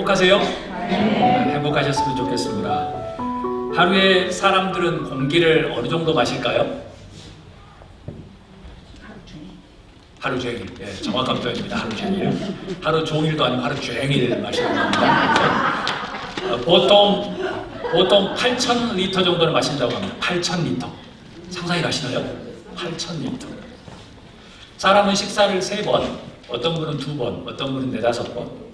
행복하세요? 행복하셨으면 좋겠습니다. 하루에 사람들은 공기를 어느 정도 마실까요? 하루 종일. 예, 정확한 표현입니다. 하루 종일. 하루 종일도 아니고 하루 종일 마시는 겁니다. 보통 8,000리터 정도는 마신다고 합니다. 8,000리터. 상상이 가시나요? 8,000리터. 사람은 식사를 3번, 어떤 분은 2번, 어떤 분은 4, 5번.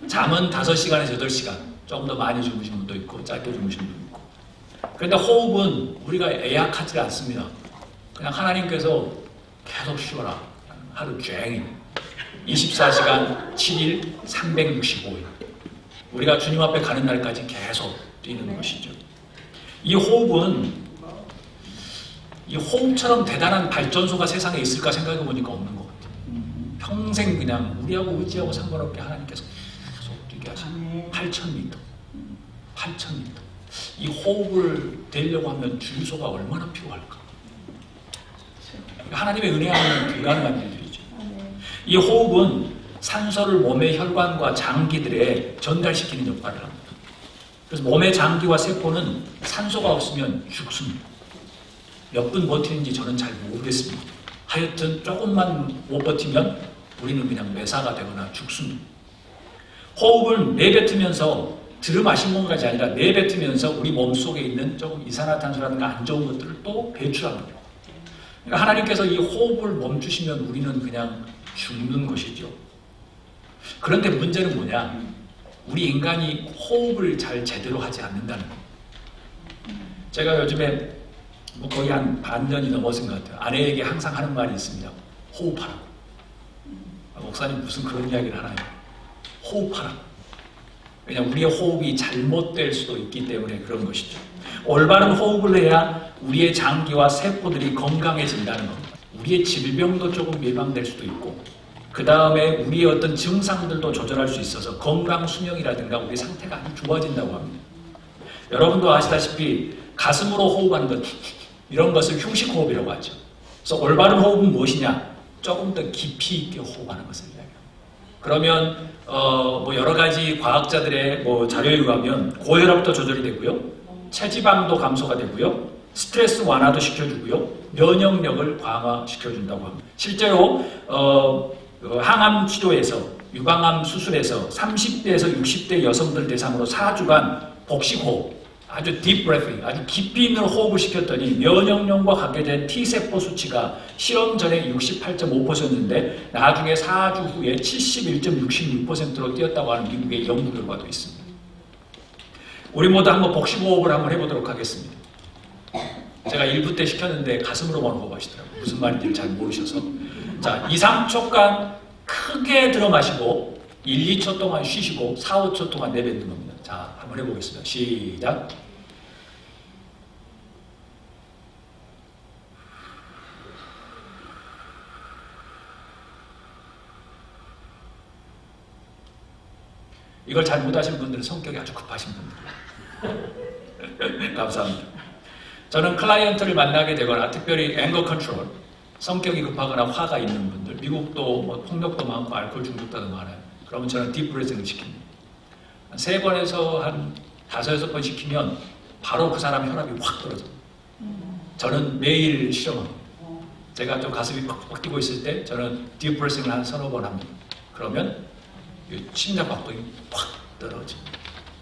잠은 5시간에서 8시간. 조금 더 많이 주무신 분도 있고 짧게 주무신 분도 있고. 그런데 호흡은 우리가 예약하지 않습니다. 그냥 하나님께서 계속 쉬어라. 하루 종일 24시간 7일 365일 우리가 주님 앞에 가는 날까지 계속 뛰는 것이죠. 이 호흡은 이 호흡처럼 대단한 발전소가 세상에 있을까 생각해 보니까 없는 것 같아요. 평생 그냥 우리하고 의지하고 상관없게 하나님께서 계속 뛰게 하시는 8,000리터 8,000리터 이 호흡을 되려고 하면 주유소가 얼마나 필요할까? 하나님의 은혜하는 불가능한 일들이죠. 이 호흡은 산소를 몸의 혈관과 장기들에 전달시키는 역할을 합니다. 그래서 몸의 장기와 세포는 산소가 없으면 죽습니다. 몇 분 버티는지 저는 잘 모르겠습니다. 하여튼 조금만 못 버티면 우리는 그냥 매사가 되거나 죽습니다. 호흡을 내뱉으면서 들이마신 것까지 아니라 내뱉으면서 우리 몸속에 있는 조금 이산화탄소라든가 안 좋은 것들을 또 배출합니다. 그러니까 하나님께서 이 호흡을 멈추시면 우리는 그냥 죽는 것이죠. 그런데 문제는 뭐냐? 우리 인간이 호흡을 잘 제대로 하지 않는다는 거예요. 제가 요즘에 거의 한 반년이 넘었은 것 같아요. 아내에게 항상 하는 말이 있습니다. 호흡하라고. 목사님 무슨 그런 이야기를 하나요? 호흡하라고. 왜냐하면 우리의 호흡이 잘못될 수도 있기 때문에 그런 것이죠. 올바른 호흡을 해야 우리의 장기와 세포들이 건강해진다는 겁니다. 우리의 질병도 조금 예방될 수도 있고 그 다음에 우리의 어떤 증상들도 조절할 수 있어서 건강 수명이라든가 우리 상태가 아주 좋아진다고 합니다. 여러분도 아시다시피 가슴으로 호흡하는 것 이런 것을 휴식호흡이라고 하죠. 그래서 올바른 호흡은 무엇이냐? 조금 더 깊이 있게 호흡하는 것을 이야기합니다. 그러면 뭐 여러 가지 과학자들의 자료에 의하면 고혈압도 조절이 되고요, 체지방도 감소가 되고요, 스트레스 완화도 시켜주고요, 면역력을 강화시켜준다고 합니다. 실제로 항암 치료에서 유방암 수술에서 30대에서 60대 여성들 대상으로 4주간 복식호흡, 아주 딥 브레싱, 아주 깊이 있는 호흡을 시켰더니 면역력과 관계된 T세포 수치가 실험 전에 68.5%였는데 나중에 4주 후에 71.66%로 뛰었다고 하는 미국의 연구 결과도 있습니다. 우리 모두 한번 복식호흡을 한번 해보도록 하겠습니다. 제가 1부 때 시켰는데 가슴으로만 호흡하시더라고요. 무슨 말인지 잘 모르셔서. 자, 2, 3초간 크게 들어 마시고 1, 2초 동안 쉬시고 4, 5초 동안 내뱉는 겁니다. 자, 한번 해보겠습니다. 시작. 이걸 잘 못하시는 분들은 성격이 아주 급하신 분들. 감사합니다. 저는 클라이언트를 만나게 되거나 특별히 앵거 컨트롤, 성격이 급하거나 화가 있는 분들, 미국도 폭력도 많고 알코올 중독자도 많아요. 그러면 저는 딥 브레싱을 시킵니다. 한 3번에서 한 5, 6번 시키면 바로 그 사람 혈압이 확 떨어져요. 저는 매일 실험합니다. 제가 좀 가슴이 팍팍 뛰고 있을 때 저는 딥 브레싱을 한 3, 4번 합니다. 그러면 심장박동이 확 떨어집니다.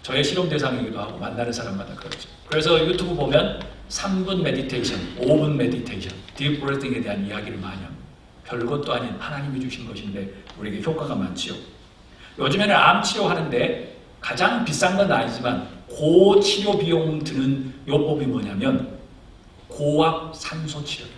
저의 실험 대상이기도 하고 만나는 사람마다 그렇죠. 그래서 유튜브 보면 3분 메디테이션, 5분 메디테이션, 딥 브레싱에 대한 이야기를 많이 합니다. 별것도 아닌 하나님이 주신 것인데 우리에게 효과가 많지요. 요즘에는 암 치료하는데 가장 비싼 건 아니지만 고치료 비용 드는 요법이 뭐냐면 고압 산소 치료예요.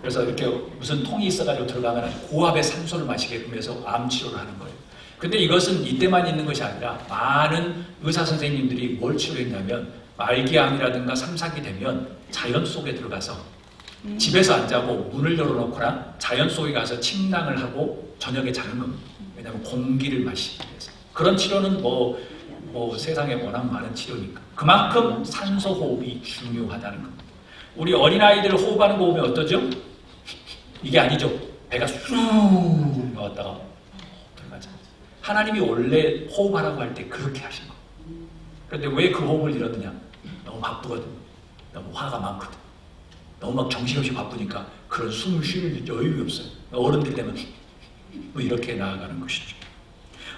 그래서 이렇게 무슨 통이 있어가지고 들어가면 고압의 산소를 마시게끔 해서 암 치료를 하는 거예요. 근데 이것은 이때만 있는 것이 아니라 많은 의사 선생님들이 뭘 치료했냐면 말기암이라든가 3, 4기 되면 자연 속에 들어가서 집에서 안 자고 문을 열어놓거나 자연 속에 가서 침낭을 하고 저녁에 자는 겁니다. 왜냐하면 공기를 마시기 위해서. 그런 치료는 세상에 워낙 많은 치료니까. 그만큼 산소 호흡이 중요하다는 겁니다. 우리 어린아이들 호흡하는 거 보면 어떠죠? 이게 아니죠. 배가 쑥 나왔다가 들어가죠. 하나님이 원래 호흡하라고 할 때 그렇게 하신 거예요. 그런데 왜 그 호흡을 잃었느냐? 너무 바쁘거든. 너무 화가 많거든. 너무 막 정신없이 바쁘니까 그런 숨을 쉴 여유가 없어요. 어른들 되면 뭐 이렇게 나아가는 것이죠.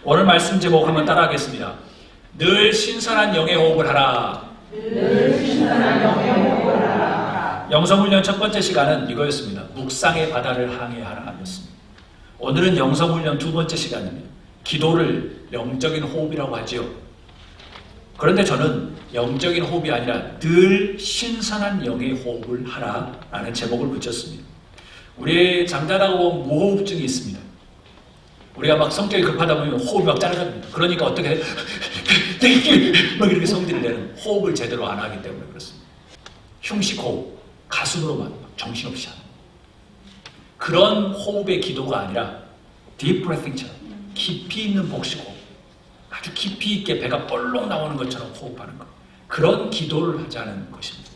오늘 말씀 제목 한번 따라하겠습니다. 늘 신선한 영의 호흡을 하라. 늘 신선한 영의 호흡을 하라. 영성훈련 첫 번째 시간은 이거였습니다. 묵상의 바다를 항해하라 였습니다. 오늘은 영성훈련 두 번째 시간입니다. 기도를 영적인 호흡이라고 하지요. 그런데 저는 영적인 호흡이 아니라 늘 신선한 영의 호흡을 하라라는 제목을 붙였습니다. 우리의 잠자다가 보면 무호흡증이 있습니다. 우리가 막 성격이 급하다 보면 호흡이 막 짧아집니다. 그러니까 어떻게 막 이렇게 성질을 내는, 호흡을 제대로 안 하기 때문에 그렇습니다. 흉식호흡, 가슴으로만 정신없이 하는 그런 호흡의 기도가 아니라 deep breathing처럼 깊이 있는 복식호흡, 아주 깊이 있게 배가 볼록 나오는 것처럼 호흡하는 것, 그런 기도를 하자는 것입니다.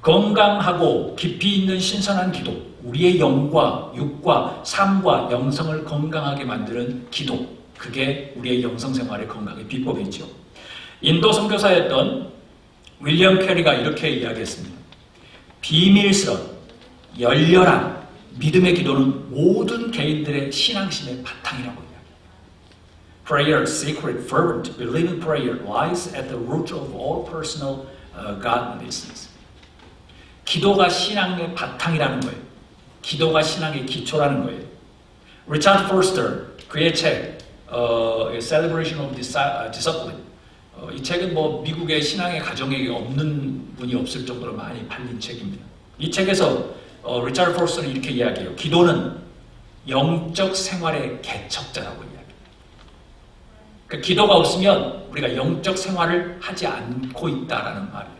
건강하고 깊이 있는 신선한 기도, 우리의 영과 육과 삶과 영성을 건강하게 만드는 기도, 그게 우리의 영성생활의 건강의 비법이죠. 인도 선교사였던 윌리엄 캐리가 이렇게 이야기했습니다. 비밀스러운 열렬한 믿음의 기도는 모든 개인들의 신앙심의 바탕이라고 합니다. Prayer, secret, fervent, believing prayer lies at the root of all personal godliness. 기도가 신앙의 바탕이라는 거예요. 기도가 신앙의 기초라는 거예요. 리차드 포스터, 그의 책 Celebration of Discipline, 이 책은 뭐 미국의 신앙의 가정에 없는 분이 없을 정도로 많이 팔린 책입니다. 이 책에서 리차드 포스터는 이렇게 이야기해요. 기도는 영적 생활의 개척자라고 이야기해요. 그러니까 기도가 없으면 우리가 영적 생활을 하지 않고 있다라는 말이에요.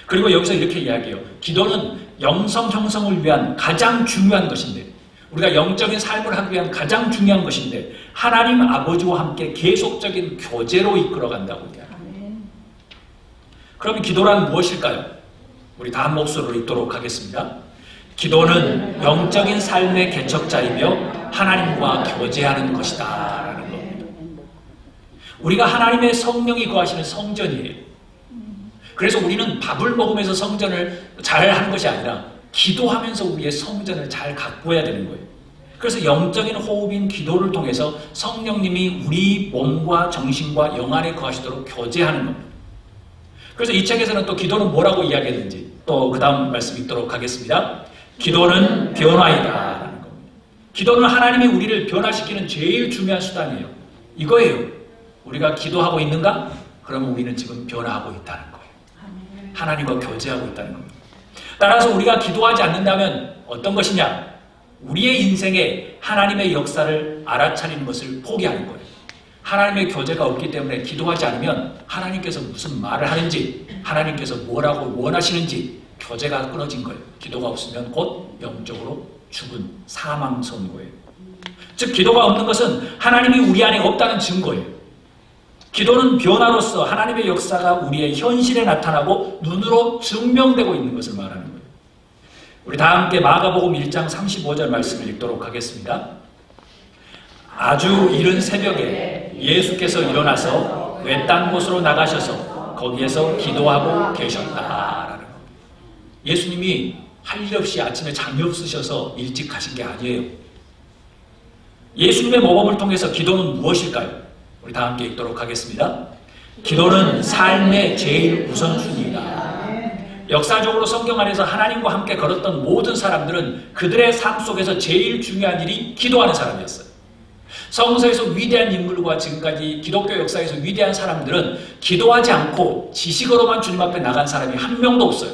그리고 여기서 이렇게 이야기해요. 기도는 영성 형성을 위한 가장 중요한 것인데, 우리가 영적인 삶을 하기 위한 가장 중요한 것인데, 하나님 아버지와 함께 계속적인 교제로 이끌어간다고 이야기해요. 그러면 기도란 무엇일까요? 우리 다 한 목소리로 읽도록 하겠습니다. 기도는 영적인 삶의 개척자이며 하나님과 교제하는 것이다 라는 겁니다. 우리가 하나님의 성령이 거하시는 성전이에요. 그래서 우리는 밥을 먹으면서 성전을 잘 하는 것이 아니라 기도하면서 우리의 성전을 잘 가꾸어야 되는 거예요. 그래서 영적인 호흡인 기도를 통해서 성령님이 우리 몸과 정신과 영 안에 거하시도록 교제하는 겁니다. 그래서 이 책에서는 또 기도는 뭐라고 이야기했는지 또 그 다음 말씀 읽도록 하겠습니다. 기도는 변화이다 라는 겁니다. 기도는 하나님이 우리를 변화시키는 제일 중요한 수단이에요. 이거예요. 우리가 기도하고 있는가? 그러면 우리는 지금 변화하고 있다는 거예요. 하나님과 교제하고 있다는 겁니다. 따라서 우리가 기도하지 않는다면 어떤 것이냐? 우리의 인생에 하나님의 역사를 알아차리는 것을 포기하는 거예요. 하나님의 교제가 없기 때문에 기도하지 않으면 하나님께서 무슨 말을 하는지, 하나님께서 뭐라고 원하시는지 교제가 끊어진 거예요. 기도가 없으면 곧 영적으로 죽은 사망 선고예요. 즉 기도가 없는 것은 하나님이 우리 안에 없다는 증거예요. 기도는 변화로서 하나님의 역사가 우리의 현실에 나타나고 눈으로 증명되고 있는 것을 말하는 거예요. 우리 다 함께 마가복음 1장 35절 말씀을 읽도록 하겠습니다. 아주 이른 새벽에 예수께서 일어나서 외딴 곳으로 나가셔서 거기에서 기도하고 계셨다라는 겁니다. 예수님이 할 일 없이 아침에 잠이 없으셔서 일찍 가신 게 아니에요. 예수님의 모범을 통해서 기도는 무엇일까요? 우리 다 함께 읽도록 하겠습니다. 기도는 삶의 제일 우선순위이다. 역사적으로 성경 안에서 하나님과 함께 걸었던 모든 사람들은 그들의 삶 속에서 제일 중요한 일이 기도하는 사람이었어요. 성서에서 위대한 인물과 지금까지 기독교 역사에서 위대한 사람들은 기도하지 않고 지식으로만 주님 앞에 나간 사람이 한 명도 없어요.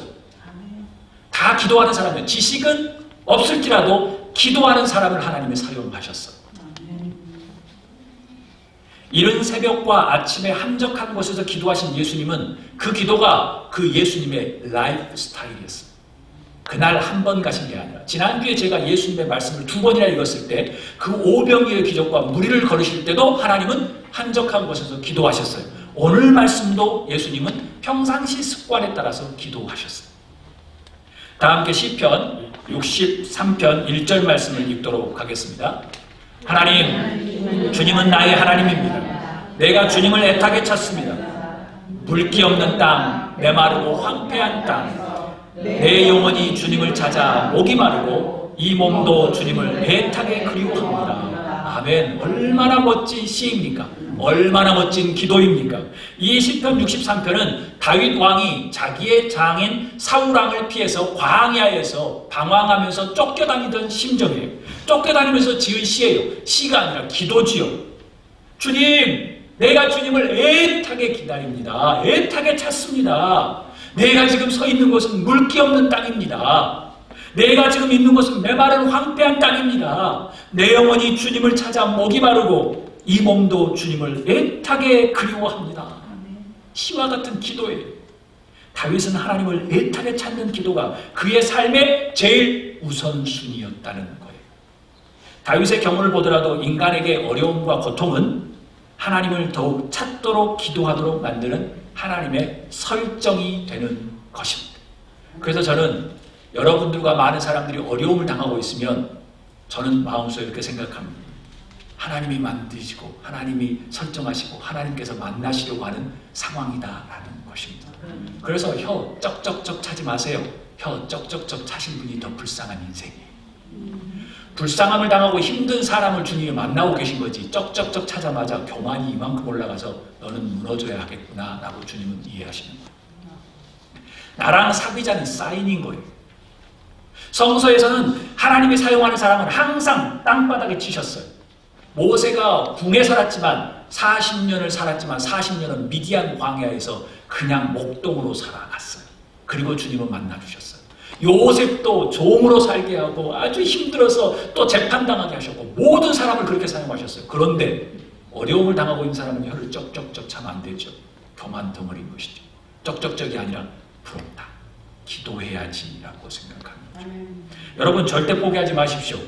다 기도하는 사람이에요. 지식은 없을지라도 기도하는 사람을 하나님이 사용하셨어요. 이른 새벽과 아침에 한적한 곳에서 기도하신 예수님은 그 기도가 그 예수님의 라이프 스타일이었어요. 그날 한 번 가신 게 아니라 지난주에 제가 예수님의 말씀을 2번이나 읽었을 때 그 오병이의 기적과 무리를 걸으실 때도 하나님은 한적한 곳에서 기도하셨어요. 오늘 말씀도 예수님은 평상시 습관에 따라서 기도하셨어요. 다 함께 시편 63편 1절 말씀을 읽도록 하겠습니다. 하나님, 주님은 나의 하나님입니다. 내가 주님을 애타게 찾습니다. 물기 없는 땅, 메마르고 황폐한 땅, 내 영혼이 주님을 찾아 목이 마르고 이 몸도 주님을 애타게 그리워합니다. 아멘. 얼마나 멋진 시입니까? 얼마나 멋진 기도입니까? 이 시편 63편은 다윗 왕이 자기의 장인 사울 왕을 피해서 광야에서 방황하면서 쫓겨다니던 심정이에요. 쫓겨다니면서 지은 시예요. 시가 아니라 기도지요. 주님, 내가 주님을 애타게 기다립니다. 애타게 찾습니다. 내가 지금 서 있는 곳은 물기 없는 땅입니다. 내가 지금 있는 곳은 메마른 황폐한 땅입니다. 내 영혼이 주님을 찾아 목이 마르고 이 몸도 주님을 애타게 그리워합니다. 시와 같은 기도예요. 다윗은 하나님을 애타게 찾는 기도가 그의 삶의 제일 우선순위였다는 거예요. 다윗의 경우를 보더라도 인간에게 어려움과 고통은 하나님을 더욱 찾도록 기도하도록 만드는 하나님의 설정이 되는 것입니다. 그래서 저는 여러분들과 많은 사람들이 어려움을 당하고 있으면 저는 마음속에 이렇게 생각합니다. 하나님이 만드시고 하나님이 설정하시고 하나님께서 만나시려고 하는 상황이다라는 것입니다. 그래서 혀 쩍쩍쩍 차지 마세요. 혀 쩍쩍쩍 차신 분이 더 불쌍한 인생이에요. 불쌍함을 당하고 힘든 사람을 주님이 만나고 계신 거지 쩍쩍쩍 차자마자 교만이 이만큼 올라가서 너는 무너져야 하겠구나 라고 주님은 이해하시는 거예요. 나랑 사귀자는 사인인 거예요. 성서에서는 하나님이 사용하는 사람은 항상 땅바닥에 치셨어요. 모세가 궁에 살았지만 40년을 살았지만 40년은 미디안 광야에서 그냥 목동으로 살아갔어요. 그리고 주님은 만나주셨어요. 요셉도 종으로 살게 하고 아주 힘들어서 또 재판당하게 하셨고 모든 사람을 그렇게 사용하셨어요. 그런데 어려움을 당하고 있는 사람은 혀를 쩍쩍쩍 차면 안 되죠. 교만 덩어리인 것이죠. 쩍쩍쩍이 아니라 부럽다. 기도해야지라고 생각합니다. 여러분 절대 포기하지 마십시오.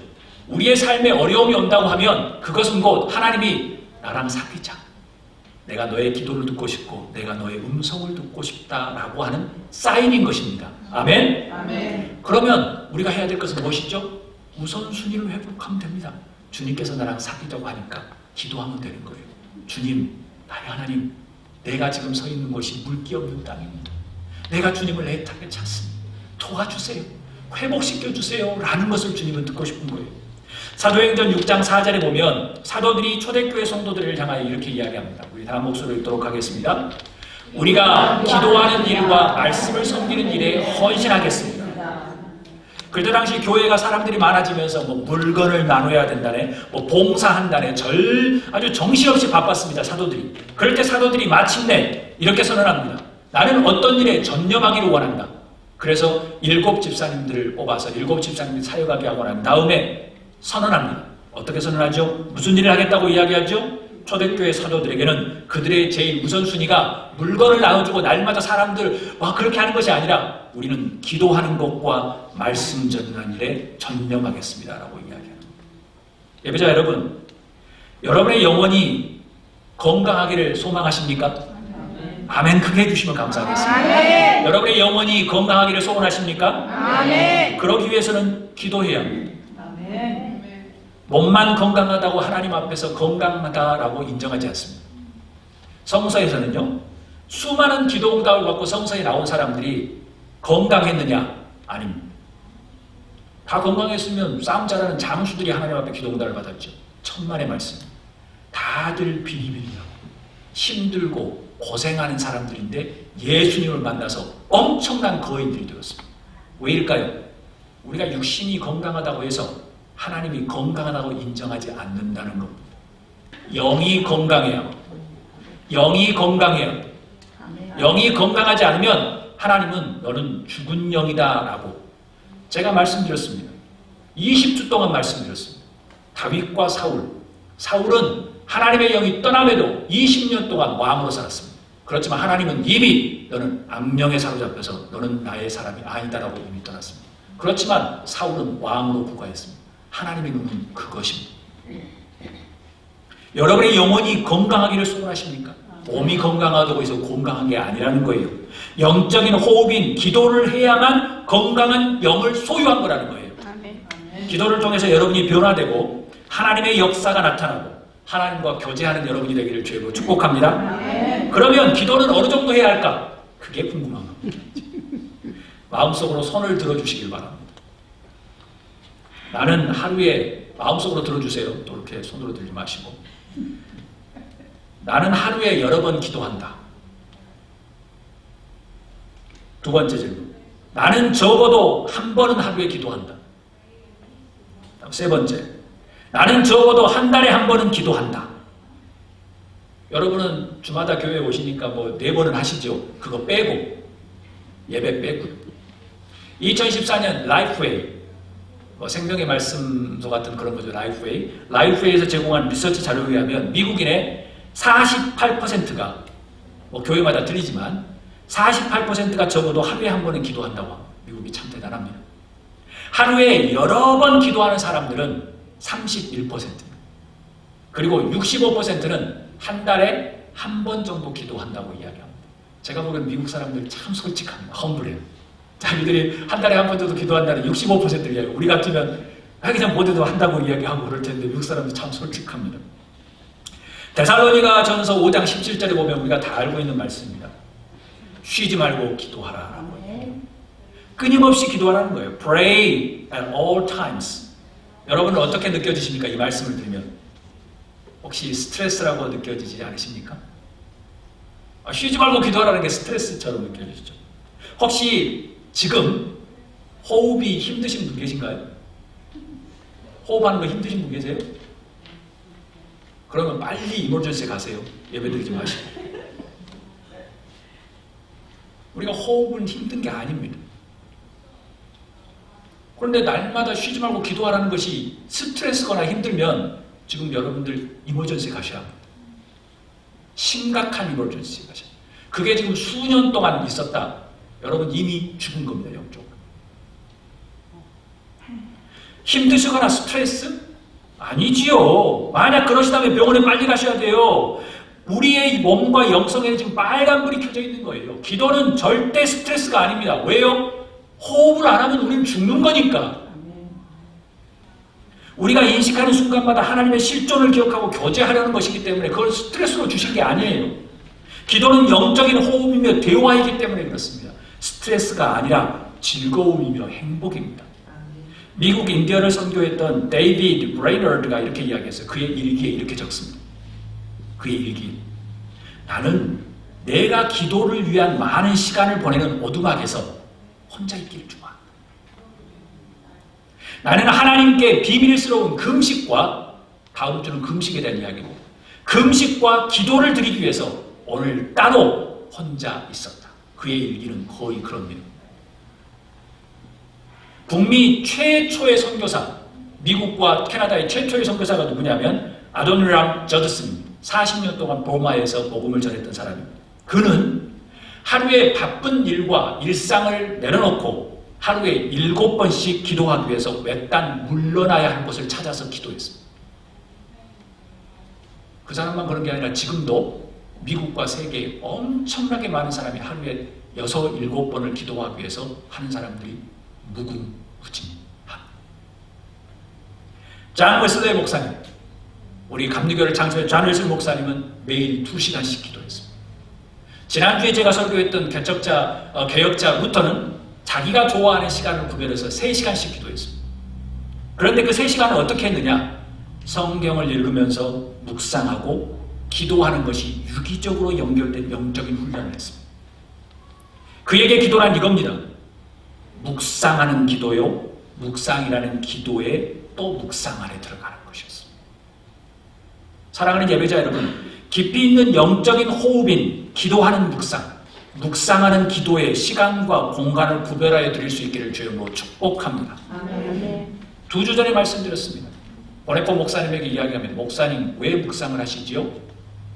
우리의 삶에 어려움이 온다고 하면 그것은 곧 하나님이 나랑 사귀자. 내가 너의 기도를 듣고 싶고 내가 너의 음성을 듣고 싶다라고 하는 사인인 것입니다. 아멘? 아멘. 그러면 우리가 해야 될 것은 무엇이죠? 우선순위를 회복하면 됩니다. 주님께서 나랑 사귀자고 하니까 기도하면 되는 거예요. 주님, 나의 하나님, 내가 지금 서 있는 곳이 물기 없는 땅입니다. 내가 주님을 애타게 찾습니다. 도와주세요. 회복시켜주세요. 라는 것을 주님은 듣고 싶은 거예요. 사도행전 6장 4절에 보면 사도들이 초대교회 성도들을 향하여 이렇게 이야기합니다. 우리 다음 목소리를 읽도록 하겠습니다. 우리가 기도하는 일과 말씀을 섬기는 일에 헌신하겠습니다. 그때 당시 교회가 사람들이 많아지면서 물건을 나눠야 된다네, 봉사한다네, 아주 정신없이 바빴습니다. 사도들이. 그럴 때 사도들이 마침내 이렇게 선언합니다. 나는 어떤 일에 전념하기를 원한다. 그래서 7 집사님들을 뽑아서 7 집사님들이 사역하게 하고 난 다음에 선언합니다. 어떻게 선언하죠? 무슨 일을 하겠다고 이야기하죠? 초대교회 사도들에게는 그들의 제일 우선순위가 물건을 나눠주고 날마다 사람들 그렇게 하는 것이 아니라 우리는 기도하는 것과 말씀 전하는 일에 전념하겠습니다 라고 이야기합니다. 예배자 여러분, 여러분의 영혼이 건강하기를 소망하십니까? 아멘. 크게 해주시면 감사하겠습니다. 아멘. 여러분의 영혼이 건강하기를 소원하십니까? 아멘. 그러기 위해서는 기도해야 합니다. 아멘. 몸만 건강하다고 하나님 앞에서 건강하다라고 인정하지 않습니다. 성서에서는요, 수많은 기도 응답을 받고 성서에 나온 사람들이 건강했느냐? 아닙니다. 다 건강했으면 싸움 잘하는 장수들이 하나님 앞에 기도 응답을 받았죠. 천만의 말씀. 다들 비리비리하고 힘들고 고생하는 사람들인데 예수님을 만나서 엄청난 거인들이 되었습니다. 왜일까요? 우리가 육신이 건강하다고 해서 하나님이 건강하다고 인정하지 않는다는 겁니다. 영이 건강해요. 영이 건강해요. 영이 건강하지 않으면 하나님은 너는 죽은 영이다 라고 제가 말씀드렸습니다. 20주 동안 말씀드렸습니다. 다윗과 사울은 하나님의 영이 떠남에도 20년 동안 왕으로 살았습니다. 그렇지만 하나님은 이미 너는 악령에 사로잡혀서 너는 나의 사람이 아니다라고 이미 떠났습니다. 그렇지만 사울은 왕으로 부과했습니다. 하나님의 눈은 그것입니다. 여러분의 영혼이 건강하기를 소원하십니까? 몸이 건강하다고 해서 건강한 게 아니라는 거예요. 영적인 호흡인 기도를 해야만 건강한 영을 소유한 거라는 거예요. 기도를 통해서 여러분이 변화되고 하나님의 역사가 나타나고 하나님과 교제하는 여러분이 되기를 주로 축복합니다. 그러면 기도는 어느 정도 해야 할까? 그게 궁금한 겁니다. 마음속으로 손을 들어주시길 바랍니다. 나는 하루에 마음속으로 들어주세요. 또 이렇게 손으로 들지 마시고. 나는 하루에 여러 번 기도한다. 두 번째 질문. 나는 적어도 한 번은 하루에 기도한다. 세 번째. 나는 적어도 한 달에 한 번은 기도한다. 여러분은 주마다 교회에 오시니까 뭐 4번은 하시죠. 그거 빼고. 예배 빼고. 2014년 라이프웨이. 생명의 말씀소 같은 그런 거죠. 라이프웨이. 라이프웨이에서 제공한 리서치 자료에 의하면 미국인의 48%가 교회마다 틀리지만 48%가 적어도 하루에 한 번은 기도한다고 합니다. 미국이 참 대단합니다. 하루에 여러 번 기도하는 사람들은 31%입니다. 그리고 65%는 한 달에 한 번 정도 기도한다고 이야기합니다. 제가 보기엔 미국 사람들 참 솔직합니다. 험블해요. 자기들이 한 달에 한 번 정도 기도한다는 65%를 이야기하고 우리 같으면 그냥 뭐든지 한다고 이야기하고 그럴 텐데 미국 사람들 참 솔직합니다. 데살로니가 전서 5장 17절에 보면 우리가 다 알고 있는 말씀입니다. 쉬지 말고 기도하라. 끊임없이 기도하라는 거예요. Pray at all times. 여러분은 어떻게 느껴지십니까? 이 말씀을 들으면 혹시 스트레스라고 느껴지지 않으십니까? 쉬지 말고 기도하라는 게 스트레스처럼 느껴지죠. 혹시 지금 호흡이 힘드신 분 계신가요? 호흡하는 거 힘드신 분 계세요? 그러면 빨리 이머전시에 가세요. 예배드리지 마시고. 우리가 호흡은 힘든 게 아닙니다. 그런데 날마다 쉬지 말고 기도하라는 것이 스트레스거나 힘들면 지금 여러분들 이머전시에 가셔야 합니다. 심각한 이머전시에 가셔야 합니다. 그게 지금 수년 동안 있었다. 여러분 이미 죽은 겁니다. 영적으로. 힘드시거나 스트레스? 아니지요. 만약 그러시다면 병원에 빨리 가셔야 돼요. 우리의 몸과 영성에 지금 빨간불이 켜져 있는 거예요. 기도는 절대 스트레스가 아닙니다. 왜요? 호흡을 안 하면 우리는 죽는 거니까. 우리가 인식하는 순간마다 하나님의 실존을 기억하고 교제하려는 것이기 때문에 그걸 스트레스로 주신 게 아니에요. 기도는 영적인 호흡이며 대화이기 때문에 그렇습니다. 스트레스가 아니라 즐거움이며 행복입니다. 미국 인디언을 선교했던 데이비드 브레이너드가 이렇게 이야기했어요. 그의 일기에 이렇게 적습니다. 그의 일기. 나는 내가 기도를 위한 많은 시간을 보내는 오두막에서 혼자 있기를 좋아한다. 나는 하나님께 비밀스러운 금식과 다음 주는 금식에 대한 이야기고 금식과 기도를 드리기 위해서 오늘 따로 혼자 있었다. 그의 일기는 거의 그럽니다. 북미 최초의 선교사, 미국과 캐나다의 최초의 선교사가 누구냐면 아도니람 저드슨입니다. 40년 동안 버마에서 복음을 전했던 사람입니다. 그는 하루에 바쁜 일과 일상을 내려놓고 하루에 7번씩 기도하기 위해서 외딴 물러나야 할 곳을 찾아서 기도했습니다. 그 사람만 그런 게 아니라 지금도 미국과 세계에 엄청나게 많은 사람이 하루에 6, 7번을 기도하기 위해서 하는 사람들이 무궁무진합니다. 존 웨슬레이 목사님, 우리 감리교를 창설한 존 웨슬레이 목사님은 매일 2시간씩 기도했습니다. 지난주에 제가 설교했던 개혁자 루터는 자기가 좋아하는 시간을 구별해서 3시간씩 기도했습니다. 그런데 그 3시간을 어떻게 했느냐? 성경을 읽으면서 묵상하고 기도하는 것이 유기적으로 연결된 영적인 훈련을 했습니다. 그에게 기도란 이겁니다. 묵상하는 기도요, 묵상이라는 기도에 또 묵상 안에 들어가는 것이었습니다. 사랑하는 예배자 여러분, 깊이 있는 영적인 호흡인 기도하는 묵상, 묵상하는 기도에 시간과 공간을 구별하여 드릴 수 있기를 주님으로 축복합니다. 아멘. 2주 전에 말씀드렸습니다. 보네포 목사님에게 이야기하면 목사님 왜 묵상을 하시지요?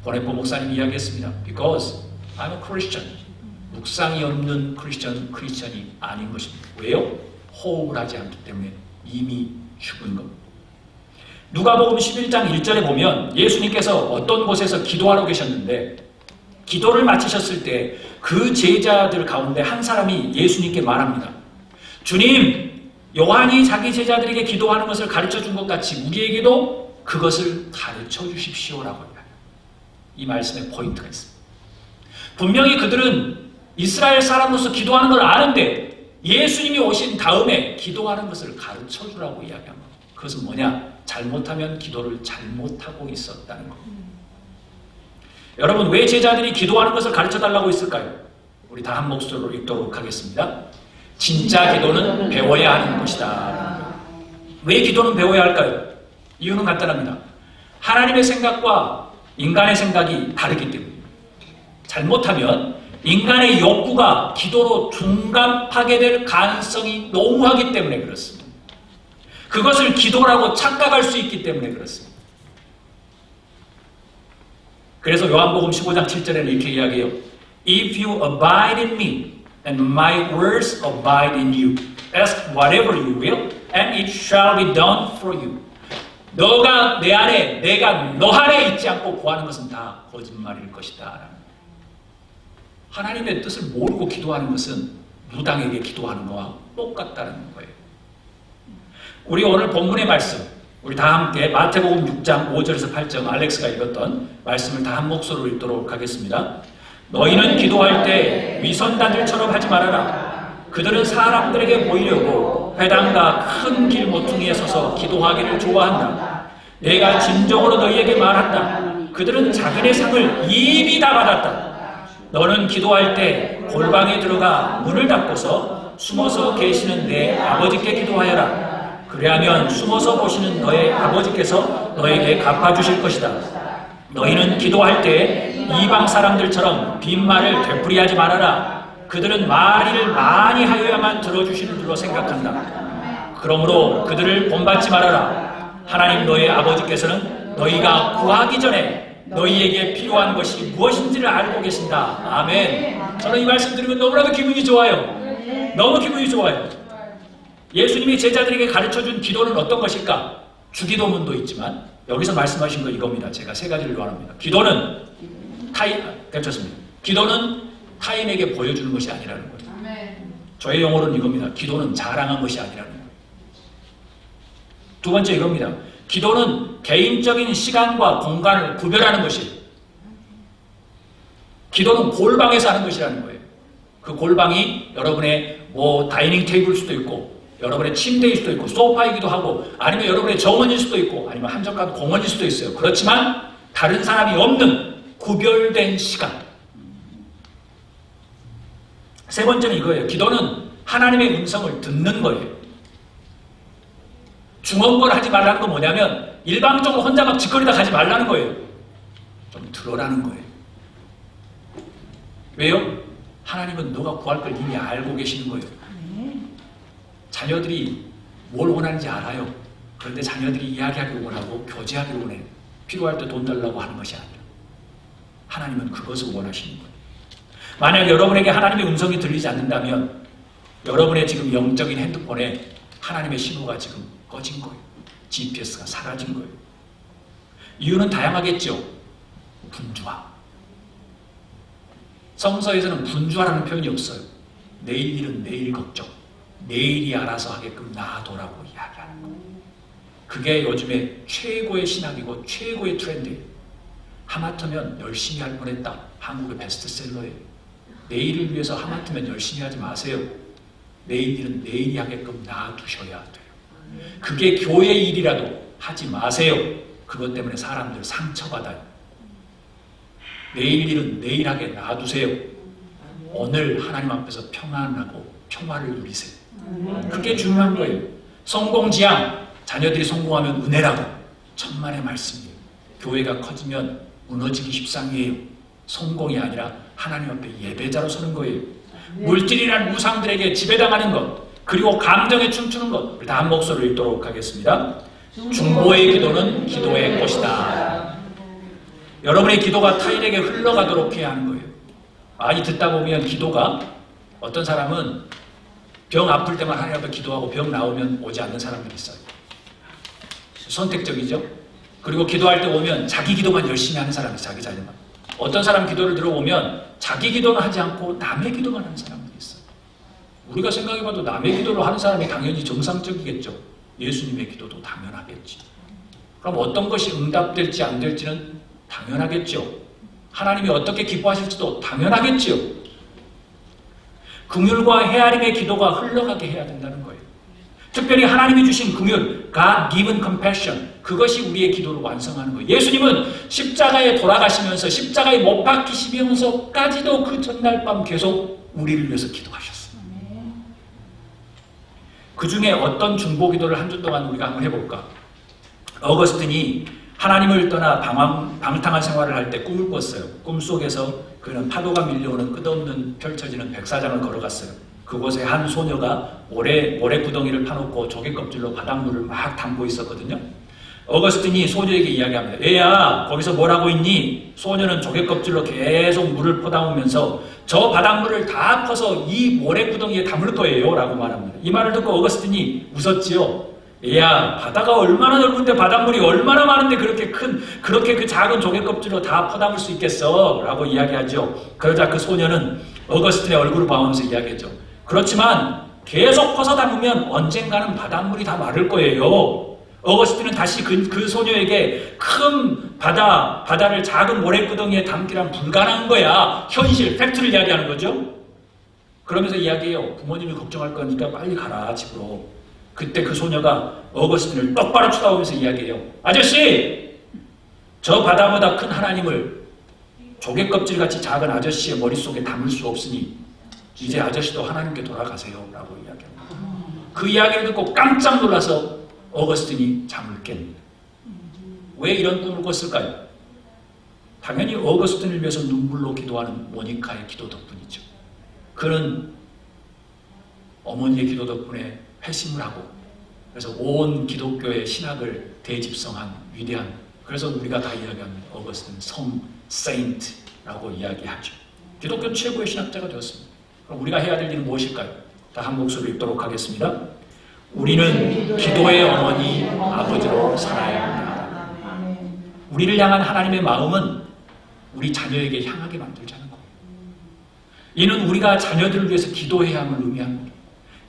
보네포 목사님 이야기했습니다. Because I'm a Christian. 묵상이 없는 크리스천이 아닌 것입니다. 왜요? 호흡을 하지 않기 때문에 이미 죽은 겁니다. 누가복음 11장 1절에 보면 예수님께서 어떤 곳에서 기도하러 계셨는데 기도를 마치셨을 때 그 제자들 가운데 한 사람이 예수님께 말합니다. 주님, 요한이 자기 제자들에게 기도하는 것을 가르쳐 준 것 같이 우리에게도 그것을 가르쳐 주십시오라고 해요. 이 말씀에 포인트가 있습니다. 분명히 그들은 이스라엘 사람으로서 기도하는 걸 아는데 예수님이 오신 다음에 기도하는 것을 가르쳐 주라고 이야기합니다. 그것은 뭐냐? 잘못하면 기도를 잘못하고 있었다는 겁니다. 여러분, 왜 제자들이 기도하는 것을 가르쳐 달라고 했을까요? 우리 다 한 목소리로 읽도록 하겠습니다. 진짜 기도는 배워야 하는 것이다. 왜 기도는 배워야 할까요? 이유는 간단합니다. 하나님의 생각과 인간의 생각이 다르기 때문입니다. 잘못하면 인간의 욕구가 기도로 둔갑하게 될 가능성이 너무하기 때문에 그렇습니다. 그것을 기도라고 착각할 수 있기 때문에 그렇습니다. 그래서 요한복음 15장 7절에는 이렇게 이야기해요. If you abide in me and my words abide in you, ask whatever you will and it shall be done for you. 너가 내 안에, 내가 너 안에 있지 않고 구하는 것은 다 거짓말일 것이다. 하나님의 뜻을 모르고 기도하는 것은 무당에게 기도하는 것과 똑같다는 거예요. 우리 오늘 본문의 말씀, 우리 다 함께 마태복음 6장 5절에서 8절 알렉스가 읽었던 말씀을 다 한 목소리로 읽도록 하겠습니다. 너희는 기도할 때 위선자들처럼 하지 말아라. 그들은 사람들에게 보이려고 회당과 큰 길 모퉁이에 서서 기도하기를 좋아한다. 내가 진정으로 너희에게 말한다. 그들은 자기네 상을 이미 다 받았다. 너는 기도할 때 골방에 들어가 문을 닫고서 숨어서 계시는 내 아버지께 기도하여라. 그리하면 숨어서 보시는 너의 아버지께서 너에게 갚아주실 것이다. 너희는 기도할 때 이방 사람들처럼 빈말을 되풀이하지 말아라. 그들은 말을 많이 하여야만 들어주시는 줄로 생각한다. 그러므로 그들을 본받지 말아라. 하나님 너의 아버지께서는 너희가 구하기 전에 너희에게 필요한 것이 무엇인지를 알고 계신다. 아멘. 저는 이 말씀 들으면 너무나도 기분이 좋아요. 너무 기분이 좋아요. 예수님이 제자들에게 가르쳐준 기도는 어떤 것일까? 주기도문도 있지만 여기서 말씀하신 거 이겁니다. 제가 세 가지를 요합니다. 기도는 괜찮습니다. 기도는 타인에게 보여주는 것이 아니라는 거예요. 저의 용어로는 이겁니다. 기도는 자랑한 것이 아니라는 거예요. 두 번째 이겁니다. 기도는 개인적인 시간과 공간을 구별하는 것이에요. 기도는 골방에서 하는 것이라는 거예요. 그 골방이 여러분의 다이닝 테이블일 수도 있고 여러분의 침대일 수도 있고 소파이기도 하고 아니면 여러분의 정원일 수도 있고 아니면 한적한 공원일 수도 있어요. 그렇지만 다른 사람이 없는 구별된 시간. 세 번째는 이거예요. 기도는 하나님의 음성을 듣는 거예요. 중언부언 하지 말라는 건 뭐냐면 일방적으로 혼자 막 짓거리다 가지 말라는 거예요. 좀 들어라는 거예요. 왜요? 하나님은 너가 구할 걸 이미 알고 계시는 거예요. 자녀들이 뭘 원하는지 알아요. 그런데 자녀들이 이야기하기를 원하고 교제하기를 원해요. 필요할 때 돈 달라고 하는 것이 아니라 하나님은 그것을 원하시는 거예요. 만약 여러분에게 하나님의 음성이 들리지 않는다면 여러분의 지금 영적인 핸드폰에 하나님의 신호가 지금 꺼진 거예요. GPS가 사라진 거예요. 이유는 다양하겠죠. 분주화. 성서에서는 분주화라는 표현이 없어요. 내일 일은 내일 걱정. 내일이 알아서 하게끔 놔둬라고 이야기하는 거예요. 그게 요즘에 최고의 신학이고 최고의 트렌드예요. 하마터면 열심히 할 뻔했다. 한국의 베스트셀러예요. 내일을 위해서 하마터면 열심히 하지 마세요. 내일 일은 내일이 하게끔 놔두셔야 돼요. 그게 교회의 일이라도 하지 마세요. 그것 때문에 사람들 상처받아요. 내일 일은 내일 하게 놔두세요. 오늘 하나님 앞에서 평안하고 평화를 누리세요. 그게 중요한 거예요. 성공지향, 자녀들이 성공하면 은혜라고 천만의 말씀이에요. 교회가 커지면 무너지기 십상이에요. 성공이 아니라 하나님 앞에 예배자로 서는 거예요. 물질이란 우상들에게 지배당하는 것, 그리고 감정에 춤추는 것, 다 한 목소리를 읽도록 하겠습니다. 중보의 기도는 기도의 꽃이다. 여러분의 기도가 타인에게 흘러가도록 해야 하는 거예요. 많이 듣다 보면 기도가 어떤 사람은 병 아플 때만 하나님 앞에 기도하고 병 나오면 오지 않는 사람들이 있어요. 선택적이죠. 그리고 기도할 때 오면 자기 기도만 열심히 하는 사람이 자기 자녀만. 어떤 사람 기도를 들어보면 자기 기도는 하지 않고 남의 기도만 하는 사람들이 있어요. 우리가 생각해봐도 남의 기도를 하는 사람이 당연히 정상적이겠죠. 예수님의 기도도 당연하겠지. 그럼 어떤 것이 응답될지 안 될지는 당연하겠죠. 하나님이 어떻게 기뻐하실지도 당연하겠지요. 긍휼과 헤아림의 기도가 흘러가게 해야 된다는 거예요. 특별히 하나님이 주신 긍휼, God given compassion, 그것이 우리의 기도를 완성하는 거예요. 예수님은 십자가에 돌아가시면서 십자가에 못 박히시면서까지도 그 전날 밤 계속 우리를 위해서 기도하셨어요. 그 중에 어떤 중보 기도를 한 주 동안 우리가 한번 해볼까? 어거스틴이 하나님을 떠나 방탕한 생활을 할 때 꿈을 꿨어요. 꿈속에서 그는 파도가 밀려오는 끝없는 펼쳐지는 백사장을 걸어갔어요. 그곳에 한 소녀가 모래 구덩이를 파놓고 조개 껍질로 바닷물을 막 담고 있었거든요. 어거스틴이 소녀에게 이야기합니다. 애야, 거기서 뭘 하고 있니? 소녀는 조개 껍질로 계속 물을 퍼담으면서 저 바닷물을 다 퍼서 이 모래 구덩이에 담을 거예요 라고 말합니다. 이 말을 듣고 어거스틴이 웃었지요. 야, 바다가 얼마나 넓은데 바닷물이 얼마나 많은데 그렇게 그 작은 조개 껍질로 다 퍼담을 수 있겠어? 라고 이야기하죠. 그러자 그 소녀는 어거스틴의 얼굴을 봐오면서 이야기했죠. 그렇지만 계속 퍼서 담으면 언젠가는 바닷물이 다 마를 거예요. 어거스틴은 다시 그 소녀에게 큰 바다를 작은 모래구덩이에 담기란 불가능한 거야. 현실, 팩트를 이야기하는 거죠. 그러면서 이야기해요. 부모님이 걱정할 거니까 빨리 가라, 집으로. 그때 그 소녀가 어거스틴을 똑바로 쳐다보면서 이야기해요. 아저씨! 저 바다보다 큰 하나님을 조개껍질같이 작은 아저씨의 머릿속에 담을 수 없으니 이제 아저씨도 하나님께 돌아가세요 라고 이야기합니다. 그 이야기를 듣고 깜짝 놀라서 어거스틴이 잠을 깹니다. 왜 이런 꿈을 꿨을까요? 당연히 어거스틴을 위해서 눈물로 기도하는 모니카의 기도 덕분이죠. 그는 어머니의 기도 덕분에 회심을 하고 그래서 온 기독교의 신학을 대집성한 위대한, 그래서 우리가 다 이야기하는 어거스틴 성 세인트라고 이야기하죠. 기독교 최고의 신학자가 되었습니다. 그럼 우리가 해야 될 일은 무엇일까요? 다 한 목소리로 읽도록 하겠습니다. 우리는 기도의 어머니 아버지로 살아야 합니다. 우리를 향한 하나님의 마음은 우리 자녀에게 향하게 만들자는 겁니다. 이는 우리가 자녀들을 위해서 기도해야 함을 의미합니다.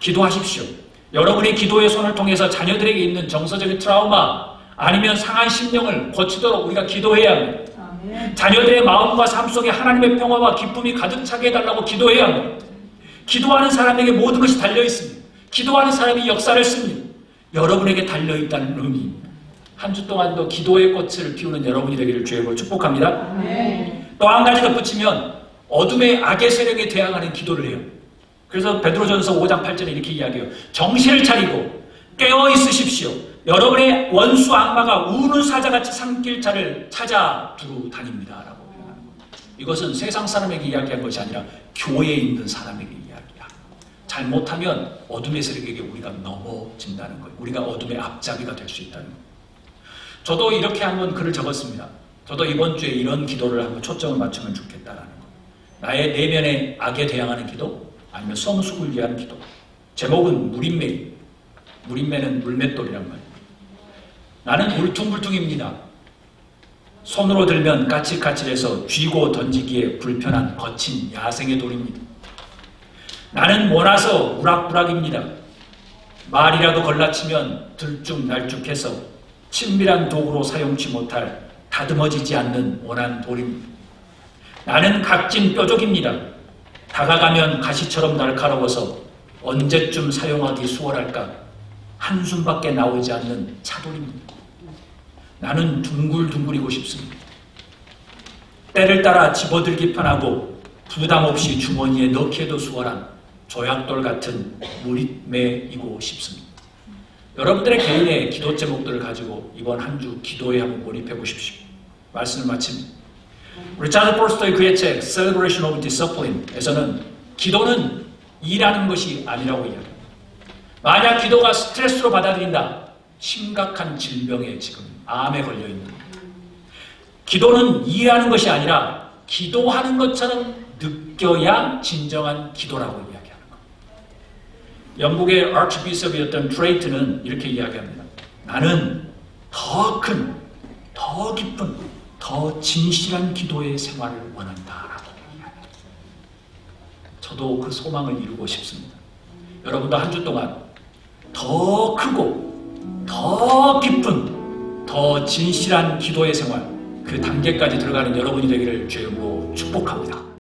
기도하십시오. 여러분의 기도의 손을 통해서 자녀들에게 있는 정서적인 트라우마 아니면 상한 심령을 고치도록 우리가 기도해야 합니다. 자녀들의 마음과 삶 속에 하나님의 평화와 기쁨이 가득 차게 해달라고 기도해야 합니다. 기도하는 사람에게 모든 것이 달려있습니다. 기도하는 사람이 역사를 씁니다. 여러분에게 달려있다는 의미입니다. 한 주 동안도 기도의 꽃을 피우는 여러분이 되기를 주의 이름으로 축복합니다. 또 한 가지 덧붙이면 어둠의 악의 세력에 대항하는 기도를 해요. 그래서 베드로전서 5장 8절에 이렇게 이야기해요. 정신을 차리고 깨어 있으십시오. 여러분의 원수 악마가 우는 사자같이 산길차를 찾아 두루 다닙니다. 라고 표현하는 겁니다. 이것은 세상 사람에게 이야기한 것이 아니라 교회에 있는 사람에게 이야기합니다. 잘못하면 어둠의 세력에게 우리가 넘어진다는 거예요. 우리가 어둠의 앞잡이가 될 수 있다는 거예요. 저도 이렇게 한번 글을 적었습니다. 저도 이번 주에 이런 기도를 한번 초점을 맞추면 좋겠다라는 거예요. 나의 내면의 악에 대항하는 기도, 아니면 성숙을 위한 기도. 제목은 물인매입니다. 물인매는 물맷돌이란 말이에요. 나는 울퉁불퉁입니다. 손으로 들면 까칠까칠해서 쥐고 던지기에 불편한 거친 야생의 돌입니다. 나는 모나서 우락부락입니다. 말이라도 걸라치면 들쭉날쭉해서 친밀한 도구로 사용치 못할 다듬어지지 않는 온한 돌입니다. 나는 각진 뾰족입니다. 다가가면 가시처럼 날카로워서 언제쯤 사용하기 수월할까 한숨밖에 나오지 않는 차돌입니다. 나는 둥글둥글이고 싶습니다. 때를 따라 집어들기 편하고 부담 없이 주머니에 넣기에도 수월한 조약돌 같은 물매이고 싶습니다. 여러분들의 개인의 기도 제목들을 가지고 이번 한 주 기도에 한번 몰입해 보십시오. 말씀을 마칩니다. 리차드 폴스토의 그의 책 Celebration of Discipline에서는 기도는 일하는 것이 아니라고 이야기합니다. 만약 기도가 스트레스로 받아들인다, 심각한 질병에 지금 암에 걸려있는 겁니다. 기도는 일하는 것이 아니라 기도하는 것처럼 느껴야 진정한 기도라고 이야기하는 겁니다. 영국의 아치비숍이었던 드레이트는 이렇게 이야기합니다. 나는 더 큰, 더 깊은, 더 진실한 기도의 생활을 원한다라고 이야기합니다. 저도 그 소망을 이루고 싶습니다. 여러분도 한 주 동안 더 크고 더 깊은 더 진실한 기도의 생활, 그 단계까지 들어가는 여러분이 되기를 주의 이름으로 축복합니다.